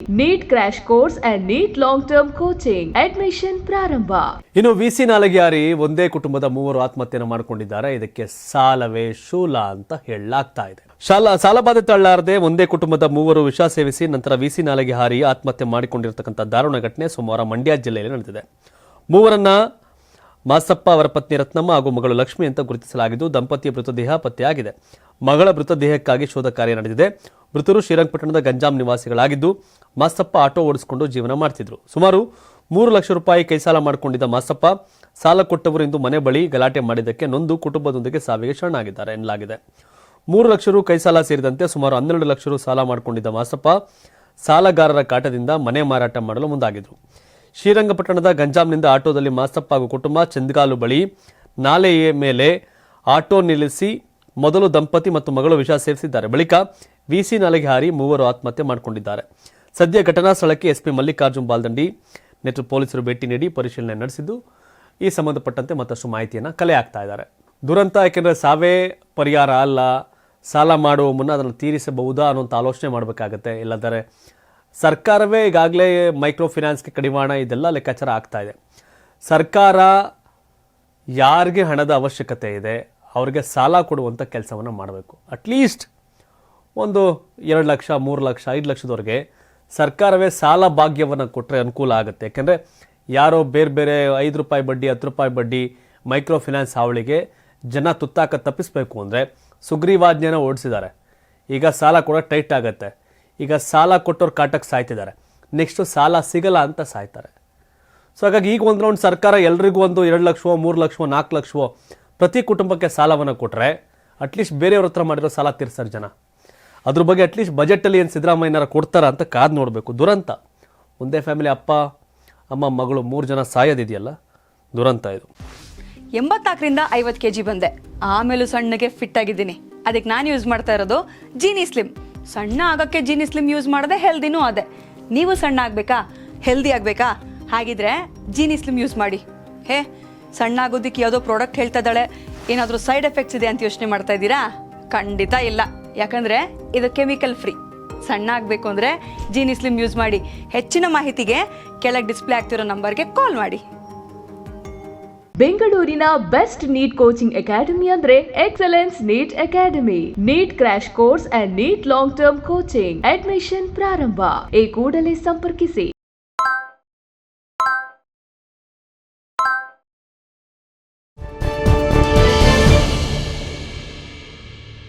Neat crash course and NEET long term coaching admission ಪ್ರಾರಂಭ. ಇನ್ನು VC ನಾಲಗಿಯಾರಿ ಒಂದೇ ಕುಟುಂಬದ 3 ಆತ್ಮಹತ್ಯೆಯನ್ನು ಮಾಡಿಕೊಂಡಿದ್ದಾರೆ. ಇದಕ್ಕೆ ಸಾಲವೇ ಶೂಲ ಅಂತ ಹೇಳಲಾಗ್ತಾ ಇದೆ. ಸಾಲಬಾಧೆ ತಳ್ಳಾರದೆ ಒಂದೇ ಕುಟುಂಬದ 3 ವಿಷ ಸೇವಿಸಿ ನಂತರ ವಿಸಿ ನಾಲಗಿಹಾರಿ ಆತ್ಮಹತ್ಯೆ ಮಾಡಿಕೊಂಡಿರತಕ್ಕಂಥ ದಾರುಣ ಘಟನೆ ಸೋಮವಾರ ಮಂಡ್ಯ ಜಿಲ್ಲೆಯಲ್ಲಿ ನಡೆದಿದೆ. ಮೂವರನ್ನ ಮಾಸಪ್ಪ, ಅವರ ಪತ್ನಿ ರತ್ನಮ್ಮ ಹಾಗೂ ಮಗಳು ಲಕ್ಷ್ಮಿ ಅಂತ ಗುರುತಿಸಲಾಗಿದ್ದು, ದಂಪತಿಯ ಮೃತದೇಹ ಪತ್ತೆಯಾಗಿದೆ. ಮಗಳ ಮೃತದೇಹಕ್ಕಾಗಿ ಶೋಧ ಕಾರ್ಯ ನಡೆದಿದೆ. ಮೃತರು ಶ್ರೀರಂಗಪಟ್ಟಣದ ಗಂಜಾಂ ನಿವಾಸಿಗಳಾಗಿದ್ದು, ಮಾಸಪ್ಪ ಆಟೋ ಓಡಿಸಿಕೊಂಡು ಜೀವನ ಮಾಡ್ತಿದ್ರು. ಸುಮಾರು 3 ಲಕ್ಷ ರೂಪಾಯಿ ಕೈ ಸಾಲ ಮಾಡಿಕೊಂಡಿದ್ದ ಮಾಸಪ್ಪ ಸಾಲ ಕೊಟ್ಟವರು ಇಂದು ಮನೆ ಬಳಿ ಗಲಾಟೆ ಮಾಡಿದ್ದಕ್ಕೆ ನೊಂದು ಕುಟುಂಬದೊಂದಿಗೆ ಸಾವಿಗೆ ಶರಣಾಗಿದ್ದಾರೆ ಎನ್ನಲಾಗಿದೆ. 3 ಲಕ್ಷ ರು ಕೈ ಸಾಲ ಸೇರಿದಂತೆ ಸುಮಾರು 12 ಲಕ್ಷ ರು ಸಾಲ ಮಾಡಿಕೊಂಡಿದ್ದ ಮಾಸಪ್ಪ ಸಾಲಗಾರರ ಕಾಟದಿಂದ ಮನೆ ಮಾರಾಟ ಮಾಡಲು ಮುಂದಾಗಿದ್ರು. ಶ್ರೀರಂಗಪಟ್ಟಣದ ಗಂಜಾಂನಿಂದ ಆಟೋದಲ್ಲಿ ಮಾಸಪ್ಪ ಹಾಗೂ ಕುಟುಂಬ ಚಂದ್ಗಾಲು ಬಳಿ ನಾಲೆಯ ಮೇಲೆ ಆಟೋ ನಿಲ್ಲಿಸಿ ಮೊದಲು ದಂಪತಿ ಮತ್ತು ಮಗಳು ವಿಷ ಸೇವಿಸಿದ್ದಾರೆ. ಬಳಿಕ ವಿಸಿ ನಾಲೆಗೆ ಹಾರಿ 3 ಆತ್ಮಹತ್ಯೆ ಮಾಡಿಕೊಂಡಿದ್ದಾರೆ. ಸದ್ಯ ಘಟನಾ ಸ್ಥಳಕ್ಕೆ ಎಸ್ಪಿ ಮಲ್ಲಿಕಾರ್ಜುನ್ ಬಾಲ್ದಂಡಿ ನೇತೃತ್ವ ಪೊಲೀಸರು ಭೇಟಿ ನೀಡಿ ಪರಿಶೀಲನೆ ನಡೆಸಿದ್ದು, ಈ ಸಂಬಂಧಪಟ್ಟಂತೆ ಮತ್ತಷ್ಟು ಮಾಹಿತಿಯನ್ನು ಕಲೆ ಹಾಕ್ತಾ ಇದ್ದಾರೆ. ದುರಂತ, ಯಾಕೆಂದರೆ ಸಾವೇ ಪರಿಹಾರ ಅಲ್ಲ, ಸಾಲ ಮಾಡುವ ಮುನ್ನ ಅದನ್ನು ತೀರಿಸಬಹುದಾ ಅನ್ನೋಂಥ ಆಲೋಚನೆ ಮಾಡಬೇಕಾಗತ್ತೆ. ಇಲ್ಲದರೆ ಸರ್ಕಾರವೇ ಈಗಾಗಲೇ ಮೈಕ್ರೋ ಫಿನಾನ್ಸ್ಗೆ ಕಡಿವಾಣ ಇದೆಲ್ಲ ಲೆಕ್ಕಾಚಾರ ಆಗ್ತಾ ಇದೆ. ಸರ್ಕಾರ ಯಾರಿಗೆ ಹಣದ ಅವಶ್ಯಕತೆ ಇದೆ ಅವರಿಗೆ ಸಾಲ ಕೊಡುವಂಥ ಕೆಲಸವನ್ನು ಮಾಡಬೇಕು. ಅಟ್ಲೀಸ್ಟ್ ಒಂದು 2 ಲಕ್ಷ, 3 ಲಕ್ಷ, 5 ಲಕ್ಷದವರೆಗೆ ಸರ್ಕಾರವೇ ಸಾಲ ಭಾಗ್ಯವನ್ನು ಕೊಟ್ಟರೆ ಅನುಕೂಲ ಆಗುತ್ತೆ. ಯಾಕೆಂದರೆ ಯಾರೋ ಬೇರೆ ಬೇರೆ 5 ರೂಪಾಯಿ ಬಡ್ಡಿ, 10 ರೂಪಾಯಿ ಬಡ್ಡಿ ಮೈಕ್ರೋ ಫಿನಾನ್ಸ್ ಹಾವಳಿಗೆ ಜನ ತುತ್ತಾಕ ತಪ್ಪಿಸಬೇಕು ಅಂದರೆ ಸುಗ್ರೀವಾಜ್ಞೆನ ಓಡಿಸಿದ್ದಾರೆ. ಈಗ ಸಾಲ ಕೂಡ ಟೈಟ್ ಆಗುತ್ತೆ. ಈಗ ಸಾಲ ಕೊಟ್ಟವ್ರು ಕಾಟಕ್ಕೆ ಸಾಯ್ತಿದ್ದಾರೆ. ನೆಕ್ಸ್ಟು ಸಾಲ ಸಿಗಲ್ಲ ಅಂತ ಸಾಯ್ತಾರೆ. ಸೊ ಹಾಗಾಗಿ ಈಗ ಒಂದು ರೌಂಡ್ ಸರ್ಕಾರ ಎಲ್ರಿಗೂ ಒಂದು 2 ಲಕ್ಷವೋ, 3 ಲಕ್ಷವೋ, 4 ಲಕ್ಷವೋ ಪ್ರತಿ ಕುಟುಂಬಕ್ಕೆ ಸಾಲವನ್ನು ಕೊಟ್ಟರೆ ಅಟ್ಲೀಸ್ಟ್ ಬೇರೆಯವ್ರ ಹತ್ರ ಮಾಡಿರೋ ಸಾಲ ತೀರ್ಸೋರು ಜನ. ಅದ್ರ ಬಗ್ಗೆ ಅಟ್ಲೀಸ್ಟ್ ಬಜೆಟಲ್ಲಿ ಏನು ಸಿದ್ದರಾಮಯ್ಯನಾರ ಕೊಡ್ತಾರ ಅಂತ ಕಾದು ನೋಡಬೇಕು. ದುರಂತ, ಒಂದೇ ಫ್ಯಾಮಿಲಿ ಅಪ್ಪ, ಅಮ್ಮ, ಮಗಳು 3 ಜನ ಸಾಯೋದಿದೆಯಲ್ಲ, ದುರಂತ ಇದು. 84ರಿಂದ 50 kg ಬಂದೆ, ಆಮೇಲೂ ಸಣ್ಣಗೆ ಫಿಟ್ ಆಗಿದ್ದೀನಿ. ಅದಕ್ಕೆ ನಾನು ಯೂಸ್ ಮಾಡ್ತಾ ಇರೋದು ಜೀನಿ ಸ್ಲಿಮ್. ಸಣ್ಣ ಆಗೋಕ್ಕೆ ಜೀನಿ ಸ್ಲಿಮ್ ಯೂಸ್ ಮಾಡಿದೆ, ಹೆಲ್ದಿನೂ ಅದೇ. ನೀವು ಸಣ್ಣ ಆಗಬೇಕಾ, ಹೆಲ್ದಿ ಆಗಬೇಕಾ? ಹಾಗಿದ್ರೆ ಜೀನಿ ಸ್ಲಿಮ್ ಯೂಸ್ ಮಾಡಿ. ಸಣ್ಣ ಆಗೋದಕ್ಕೆ ಯಾವುದೋ ಪ್ರಾಡಕ್ಟ್ ಹೇಳ್ತಾ ಇದ್ದಾಳೆ, ಏನಾದರೂ ಸೈಡ್ ಎಫೆಕ್ಟ್ಸ್ ಇದೆ ಅಂತ ಯೋಚನೆ ಮಾಡ್ತಾ ಇದ್ದೀರಾ? ಖಂಡಿತ ಇಲ್ಲ, ಯಾಕಂದರೆ ಇದು ಕೆಮಿಕಲ್ ಫ್ರೀ. ಸಣ್ಣ ಆಗಬೇಕು ಅಂದರೆ ಜೀನಿ ಸ್ಲಿಮ್ ಯೂಸ್ ಮಾಡಿ. ಹೆಚ್ಚಿನ ಮಾಹಿತಿಗೆ ಕೆಳಗೆ ಡಿಸ್ಪ್ಲೇ ಆಗ್ತಿರೋ ನಂಬರ್ಗೆ ಕಾಲ್ ಮಾಡಿ. ಬೆಂಗಳೂರಿನ ಬೆಸ್ಟ್ ನೀಟ್ ಕೋಚಿಂಗ್ ಅಕಾಡೆಮಿ ಅಂದ್ರೆ excellence NEET academy. NEET crash course and NEET long term coaching admission ಪ್ರಾರಂಭ. ಈ ಕೂಡಲೇ ಸಂಪರ್ಕಿಸಿ.